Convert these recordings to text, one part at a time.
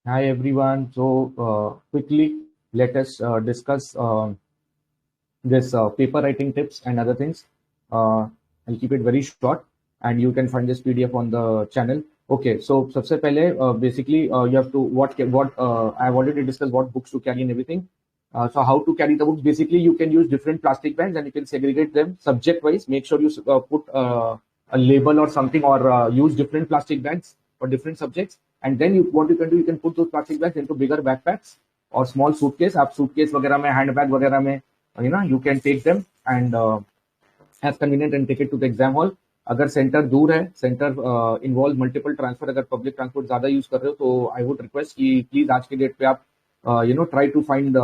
Hi everyone. Quickly, let us discuss this paper writing tips and other things. I'll keep it very short, and you can find this PDF on the channel. Okay, so सबसे पहले basically you have to what I've already discussed what books to carry and everything. So how to carry the books? Basically, you can use different plastic bags and you can segregate them subject wise. Make sure you put a label or something, or use different plastic bags for different subjects. And then what you can do, you can put those plastic bags into bigger backpacks or small suitcase. आप suitcase वगैरह में, hand bag वगैरह में, you can take them and as convenient and take it to the exam hall. अगर centre दूर है, centre involve multiple transfer, अगर public transport ज्यादा यूज कर रहे हो तो आई वुड रिक्वेस्ट कि प्लीज आज के डेट पे आप try to find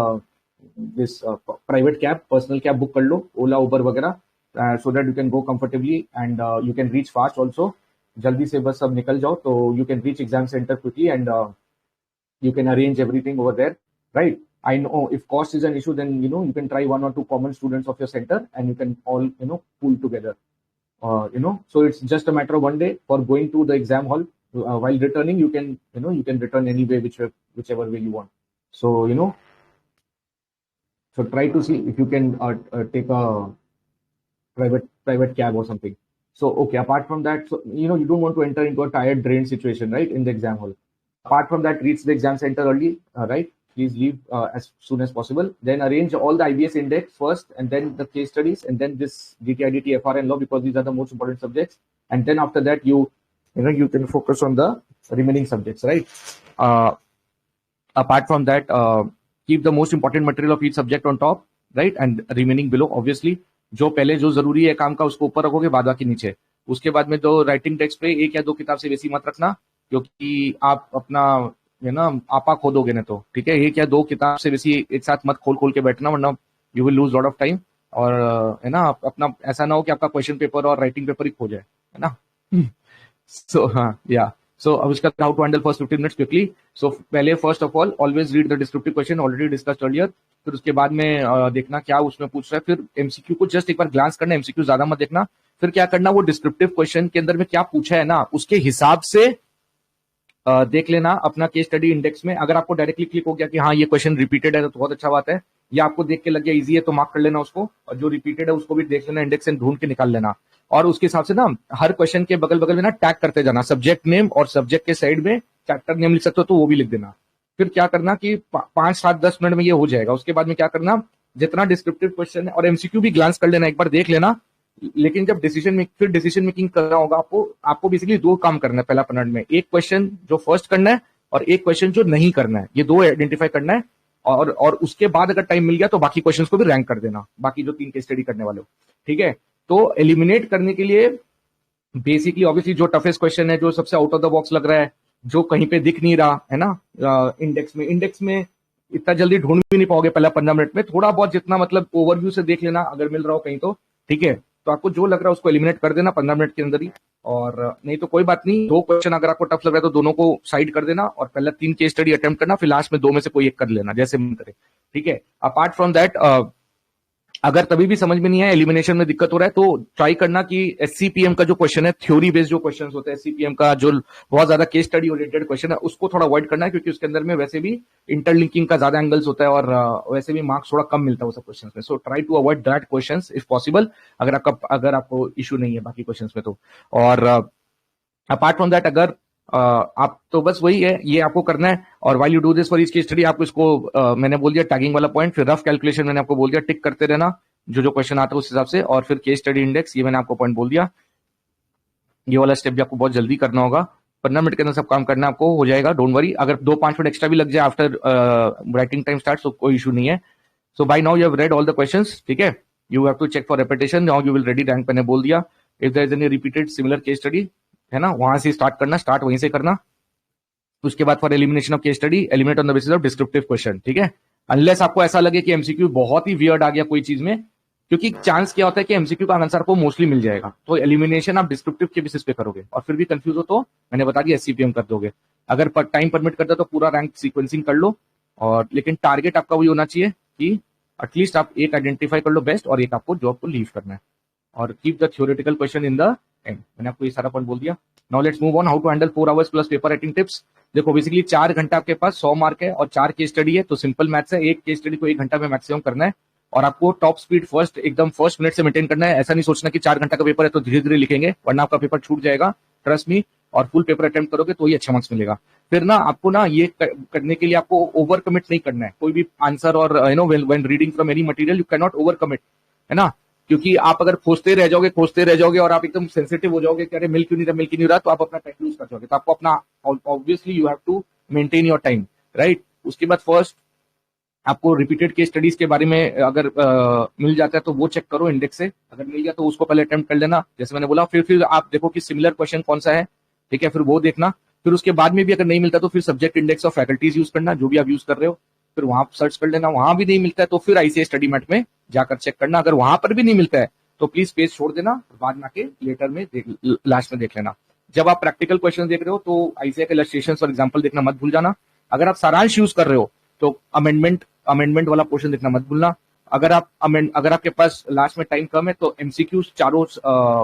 this private cab, personal cab book कर लो, ओला उबर वगैरह, so that you can go comfortably and you can reach fast also. जल्दी से बस सब निकल जाओ तो you can reach exam centre quickly and you can arrange everything over there, right? I know if cost is an issue, then you can try one or two common students of your center and you can all pool together. So it's just a matter of one day for going to the exam hall. While returning, you can return any way, whichever way you want. So so try to see if you can take a private cab or something. So okay, apart from that, so you don't want to enter into a tired drain situation, right, in the exam hall. Apart from that, reach the exam center early, right? Please leave as soon as possible. Then arrange all the IBS index first, and then the case studies, and then this GTIDT, FR, and law, because these are the most important subjects. And then after that, you can focus on the remaining subjects, right? Apart from that, keep the most important material of each subject on top, right, and remaining below. Obviously, जो पहले जो जरूरी है काम का उसको ऊपर रखोगे, बाद बाकी नीचे. उसके बाद में तो राइटिंग टेक्स्ट पे एक या दो किताब से बेसी मत रखना, क्योंकि आप अपना आपा खो दोगे ना. तो ठीक है, एक या दो किताब से बेसी एक साथ मत खोल के बैठना, वरना you will lose lot of time. और है ना, अपना ऐसा ना हो कि आपका क्वेश्चन पेपर और राइटिंग पेपर ही खो जाए, है ना. सो हाँ, या सो अब इसका how to handle first 15 minutes quickly. So पहले first of all always read the descriptive question, already discussed earlier. फिर उसके बाद में देखना क्या उसमें पूछ रहा है. फिर एमसीक्यू को जस्ट एक बार ग्लांस करना, एमसीक्यू ज्यादा मत देखना. फिर क्या करना, वो डिस्क्रिप्टिव क्वेश्चन के अंदर में क्या पूछा है ना, उसके हिसाब से देख लेना अपना केस स्टडी इंडेक्स में. अगर आपको डायरेक्टली क्लिक हो गया कि हाँ ये क्वेश्चन रिपीटेड है तो बहुत अच्छा बात है, या आपको देख के लग गया इजी है तो मार्क कर लेना उसको, और जो रिपीटेड है उसको भी देख लेना, इंडेक्स से ढूंढ के निकाल लेना. और उसके हिसाब से ना हर क्वेश्चन के बगल बगल में ना टैग करते जाना, सब्जेक्ट नेम, और सब्जेक्ट के साइड में चैप्टर नेम लिख सकते हो तो वो भी लिख देना. फिर क्या करना कि 5-7-10 मिनट में ये हो जाएगा. उसके बाद में क्या करना, जितना डिस्क्रिप्टिव क्वेश्चन है और एमसीक्यू भी ग्लांस कर लेना, एक बार देख लेना. लेकिन जब डिसीजन मेकिंग करना होगा आपको बेसिकली दो काम करना है पहला 15 मिनट में. एक क्वेश्चन जो फर्स्ट करना है और एक क्वेश्चन जो नहीं करना है, ये दो आइडेंटिफाई करना है. और उसके बाद अगर टाइम मिल गया तो बाकी क्वेश्चंस को भी रैंक कर देना, बाकी जो 3 केस स्टडी करने वाले हो. ठीक है, तो एलिमिनेट करने के लिए बेसिकली ऑब्वियसली जो टफेस्ट क्वेश्चन है, जो सबसे आउट ऑफ द बॉक्स लग रहा है, जो कहीं पे दिख नहीं रहा है ना इंडेक्स में इतना जल्दी ढूंढ भी नहीं पाओगे पहला 15 मिनट में. थोड़ा बहुत जितना मतलब ओवरव्यू से देख लेना अगर मिल रहा हो कहीं तो ठीक है. तो आपको जो लग रहा है उसको एलिमिनेट कर देना 15 मिनट के अंदर ही. और नहीं तो कोई बात नहीं, 2 क्वेश्चन अगर आपको टफ लग रहा है तो दोनों को साइड कर देना और पहला 3 केस स्टडी अटेम्प्ट करना, फिर लास्ट में 2 में से कोई एक कर लेना, जैसे मन करे. ठीक है. अपार्ट फ्रॉम दैट, अगर तभी भी समझ में नहीं है, एलिमिनेशन में दिक्कत हो रहा है, तो ट्राई करना कि एससीपीएम का जो क्वेश्चन है, थ्योरी बेस्ड जो क्वेश्चन होते हैं, एससीपीएम का जो बहुत ज्यादा केस स्टडी ओरिएंटेड क्वेश्चन है, उसको थोड़ा अवॉइड करना है, क्योंकि उसके अंदर में वैसे भी इंटरलिंकिंग का ज्यादा एंगल्स होता है और वैसे भी मार्क्स थोड़ा कम मिलता है वो सब क्वेश्चन में. So try to avoid that question if possible, अगर आपको इशू नहीं है बाकी क्वेश्चन में तो. और अपार्ट फ्रॉम दैट, अगर आप तो बस वही है, ये आपको करना है. और while you do this for each case study, आपको इसको मैंने बोल दिया टैगिंग वाला पॉइंट, फिर रफ कैलकुलेशन मैंने आपको बोल दिया, टिक करते रहना जो क्वेश्चन आता है उस हिसाब से, और फिर केस स्टडी इंडेक्स, ये मैंने आपको पॉइंट बोल दिया. ये वाला स्टेप भी आपको बहुत जल्दी करना होगा, 15 मिनट के अंदर सब काम करना है आपको, हो जाएगा, डोंट वरी. अगर 2-5 मिनट एक्स्ट्रा भी लग जाए आफ्टर राइटिंग टाइम स्टार्ट तो कोई इशू नहीं है. So by now you have read all the questions. ठीक है, you have to check for repetition, now you will ready rank, मैंने बोल दिया. If there is any repeated similar case study, है ना, वहां से स्टार्ट करना, स्टार्ट वहीं से करना. उसके बाद for elimination of case study, eliminate on the basis of descriptive question. ठीक है, अनलेस आपको ऐसा लगे कि एमसीक्यू बहुत ही वियर्ड आ गया कोई चीज में, क्योंकि चांस क्या होता है कि एमसीक्यू का आंसर आपको मोस्टली मिल जाएगा, तो एलिमिनेशन आप डिस्क्रिप्टिव के बेसिस पे करोगे, और फिर भी कंफ्यूज हो तो मैंने बता दिया एससीपीएम कर दोगे. अगर टाइम परमिट करता तो पूरा रैंक सीक्वेंसिंग कर लो, और लेकिन टारगेट आपका वही होना चाहिए कि एटलीस्ट आप एक आइडेंटिफाई कर लो बेस्ट, और एक आपको जॉब को लीव करना है. और keep the theoretical question in the end. मैंने आपको ये सारा पॉइंट बोल दिया. Now let's move on how to handle 4 hours plus paper writing tips. देखो बेसिकली 4 घंटा आपके पास 100 मार्क है और 4 केस स्टडी है, तो सिंपल मैथ्स है, एक केस स्टडी को 1 घंटा में मैक्सिमम करना है। और आपको टॉप स्पीड फर्स्ट एकदम फर्स्ट मिनट से मेंटेन करना है। ऐसा नहीं सोचना कि 4 घंटा का पेपर है तो धीरे धीरे लिखेंगे, वरना आपका पेपर छूट जाएगा, ट्रस्ट मी। और फुल पेपर अटेम्प्ट करोगे तो ही अच्छा मार्क्स मिलेगा। फिर ना आपको ना ये करने के लिए आपको ओवर कमिट नहीं करना है कोई भी आंसर, और when reading from any material you can not over commit, है ना। क्योंकि आप अगर खोजते रह जाओगे और आप एकदम सेंसिटिव हो जाओगे कि अरे मिल क्यों नहीं रहा, तो आप अपना टाइम लूज कर जाओगे। तो आपको अपना obviously you have to maintain your time, right. उसके बाद फर्स्ट आपको रिपीटेड केस स्टडीज के बारे में अगर मिल जाता है तो वो चेक करो इंडेक्स से, अगर मिल गया तो उसको पहले अटेम्प्ट कर लेना जैसे मैंने बोला। फिर आप देखो कि सिमिलर क्वेश्चन कौन सा है, ठीक है, फिर वो देखना। फिर उसके बाद में भी अगर नहीं मिलता तो फिर subject index of faculties use करना, जो भी आप यूज कर रहे हो, फिर वहां सर्च कर लेना। वहां भी नहीं मिलता है तो फिर आईसीए स्टडी मैट में जाकर चेक करना। अगर वहां पर भी नहीं मिलता है तो प्लीज पेज छोड़ देना, बाद में आके लेटर में लास्ट में देख लेना। जब आप प्रैक्टिकल क्वेश्चन देख रहे हो तो आईसीए के इलस्ट्रेशन और एग्जाम्पल देखना मत भूल जाना। अगर आप सारांश यूज कर रहे हो तो अमेंडमेंट वाला पोर्शन देखना मत भूलना। अगर आपके पास लास्ट में टाइम कम है तो एमसीक्यू चारों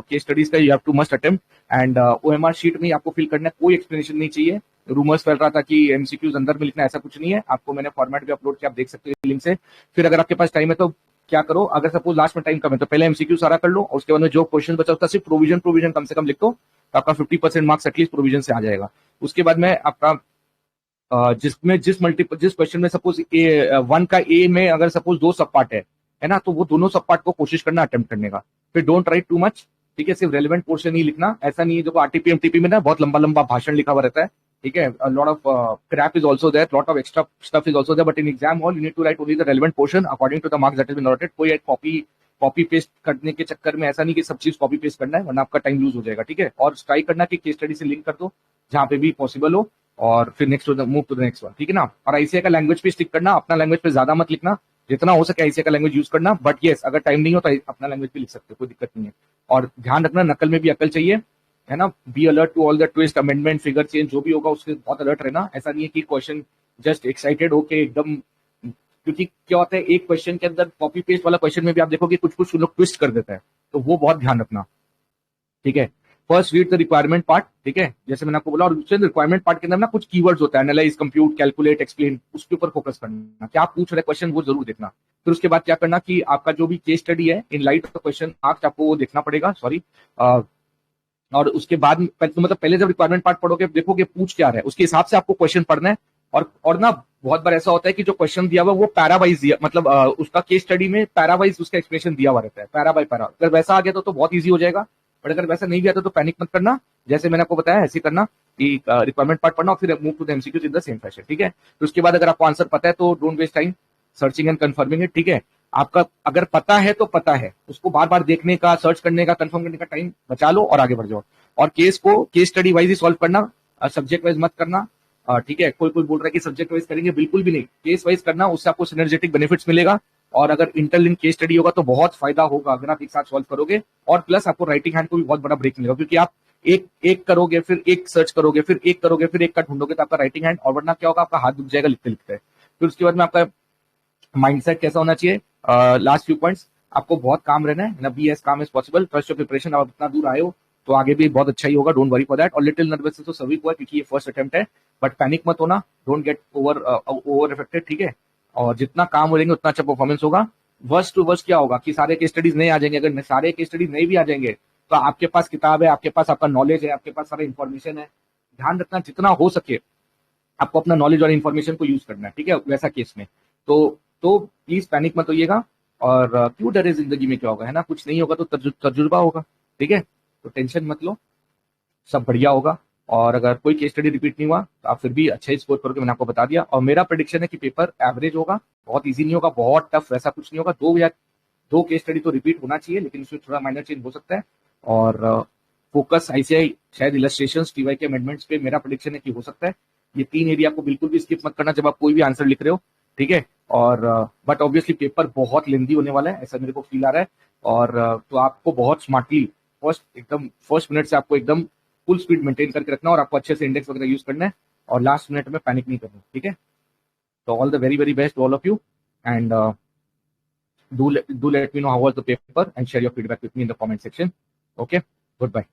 केस स्टडीज का you have to must attempt, and OMR sheet में आपको फिल करना है, कोई एक्सप्लेनेशन नहीं चाहिए। रूमर्स फैल रहा था कि एमसीक्यूज अंदर में लिखना, ऐसा कुछ नहीं है। आपको मैंने फॉर्मेट भी अपलोड किया, आप देख सकते हो लिंक से। फिर अगर आपके पास टाइम है तो क्या करो, अगर सपोज लास्ट में टाइम कम है तो पहले एमसीक्यू सारा कर लो, और उसके बाद में जो क्वेश्चन बचा उसका सिर्फ प्रोविजन कम से कम लिख दो, तो आपका 50% मार्क्स एटलीस्ट प्रोविजन से आ जाएगा। उसके बाद में आपका जिस क्वेश्चन में सपोज वन का ए में अगर सपोज 2 सब पार्ट है ना, तो वो दोनों सब पार्ट को कोशिश करना अटेम्प्ट करने का। फिर डोंट राइट टू मच, ठीक है, सिर्फ रेलेवेंट पोर्शन ही लिखना। ऐसा नहीं है देखो आरटीपी एमटीपी में ना बहुत लंबा लंबा भाषण लिखा हुआ रहता है, ठीक है, lot of crap is also there, lot of extra stuff is also there, but in exam hall you need to write only the relevant portion according to the marks that has been allotted. कोई copy paste करने के चक्कर में ऐसा नहीं कि सब चीज कॉपी पेस्ट करना है, वरना आपका टाइम लूज हो जाएगा, ठीक है। और ट्राई करना कि केस स्टडी से लिंक कर दो जहां पे भी पॉसिबल हो, और फिर move to the next one, ठीक है ना। और आईसीए का लैंग्वेज पे स्टिक करना, अपना लैंग्वेज पे ज्यादा मत लिखना, जितना हो सके आईसीए का लैंग्वेज यूज करना। बट येस, अगर टाइम नहीं हो तो अपना लैंग्वेज भी लिख सकते हो, कोई दिक्कत नहीं है। और ध्यान रखना नकल में भी अकल चाहिए, है ना। Be alert to all the twist, amendment, figure change, जो भी होगा उसके बहुत अलर्ट रहना। ऐसा नहीं है कि क्वेश्चन जस्ट एक्साइटेड होके एकदम, क्योंकि क्या होता है एक क्वेश्चन के अंदर कॉपी पेस्ट वाला क्वेश्चन में भी आप देखोगे कुछ लोग ट्विस्ट कर देता है, तो वो बहुत ध्यान रखना, ठीक है। First read the requirement part, ठीक है, जैसे मैंने आपको बोला। और दूसरे रिक्वायरमेंट पार्ट के अंदर ना कुछ कीवर्ड्स होता है, एनालाइज, कंप्यूट, कैलकुलेट, एक्सप्लेन, उसके ऊपर फोकस करना, क्या पूछ रहे क्वेश्चन वो जरूर देखना। फिर उसके बाद क्या करना कि आपका जो भी केस स्टडी है इन लाइट ऑफ क्वेश्चन आपको वो देखना पड़ेगा, सॉरी। और उसके बाद मतलब पहले जब रिक्वायरमेंट पार्ट पढ़ोगे देखोगे पूछ क्या रहा है, उसके हिसाब से आपको क्वेश्चन पढ़ना है। और ना बहुत बार ऐसा होता है कि जो क्वेश्चन दिया हुआ वो पैरावाइज दिया, मतलब उसका केस स्टडी में पैरावाइज उसका एक्सप्लेनेशन दिया हुआ रहता है, पैरा बाय पैरा। अगर वैसा आ गया तो बहुत ईजी हो जाएगा, बट अगर वैसा नहीं भी आता तो पैनिक मत करना, जैसे मैंने आपको बताया ऐसे करना कि रिक्वायरमेंट पार्ट पढ़ना और फिर move to the MCQs in the same fashion, ठीक है। तो उसके बाद अगर आपको आंसर पता है तो don't waste time searching and confirming it, ठीक है। आपका अगर पता है तो पता है, उसको बार बार देखने का, सर्च करने का, कंफर्म करने का टाइम बचा लो और आगे बढ़ जाओ। और केस स्टडी वाइज ही सॉल्व करना, सब्जेक्ट वाइज मत करना, ठीक है। कोई बोल रहा है कि सब्जेक्ट वाइज करेंगे, बिल्कुल भी नहीं, केस वाइज करना, उससे आपको सिनर्जेटिक बेनिफिट्स मिलेगा। और अगर इंटरलिंक केस स्टडी होगा तो बहुत फायदा होगा अगर आप एक साथ सॉल्व करोगे। और प्लस आपको राइटिंग हैंड को भी बहुत बड़ा ब्रेक मिलेगा, क्योंकि आप एक करोगे, फिर एक सर्च करोगे, फिर एक करोगे, फिर एक का ढूंढोगे, तो आपका राइटिंग हैंड, और वरना क्या होगा आपका हाथ दुख जाएगा लिखते लिखते। फिर उसके बाद में आपका माइंडसेट कैसा होना चाहिए, लास्ट फ्यू पॉइंट्स, आपको बहुत काम रहना है ना, be as calm as possible, trust your preparation. आप इतना दूर आए हो तो आगे भी बहुत अच्छा ही होगा, डोंट वरी फॉर दैट। और लिटिल नर्वस तो सभी को है क्योंकि ये फर्स्ट अटेम्प्ट है, बट पैनिक मत होना, डोंट गेट ओवर इफेक्टेड, ठीक है। और जितना काम हो जाएंगे उतना अच्छा परफॉर्मेंस होगा। वर्स्ट टू वर्स्ट क्या होगा कि सारे केस स्टडीज नहीं आ जाएंगे, अगर सारे केस स्टडीज नहीं भी आ जाएंगे तो आपके पास किताब है, आपके पास आपका नॉलेज है, आपके पास सारा इन्फॉर्मेशन है। ध्यान रखना जितना हो सके आपको अपना नॉलेज और इन्फॉर्मेशन को यूज करना है, ठीक है, वैसा केस में। तो प्लीज पैनिक मत होइएगा। और क्यों डरे, जिंदगी में क्या होगा, है ना, कुछ नहीं होगा तो तजुर्बा होगा, ठीक है। तो टेंशन मत लो, सब बढ़िया होगा। और अगर कोई केस स्टडी रिपीट नहीं हुआ तो आप फिर भी अच्छा ही स्कोर करोगे, मैंने आपको बता दिया। और मेरा प्रेडिक्शन है कि पेपर एवरेज होगा, बहुत इजी नहीं होगा, बहुत टफ वैसा कुछ नहीं होगा। 2 केस स्टडी तो रिपीट होना चाहिए, लेकिन उसमें थोड़ा माइनर चेंज हो सकता है। और फोकस आईसीआई शायद इलस्ट्रेशंस, टीवाई के अमेंडमेंट्स पे मेरा प्रेडिक्शन है कि हो सकता है। ये 3 एरिया को बिल्कुल भी स्किप मत करना जब आप कोई भी आंसर लिख रहे हो, ठीक है। और बट ऑब्वियसली पेपर बहुत लेंदी होने वाला है, ऐसा मेरे को फील आ रहा है। और तो आपको बहुत स्मार्टली फर्स्ट मिनट से आपको एकदम फुल स्पीड मेंटेन करके रखना, और आपको अच्छे से इंडेक्स वगैरह यूज करना है, और लास्ट मिनट में पैनिक नहीं करना, ठीक है। तो all the very very best all of you, and do let me know how was the paper and share your feedback with me in the comment section. Okay, goodbye.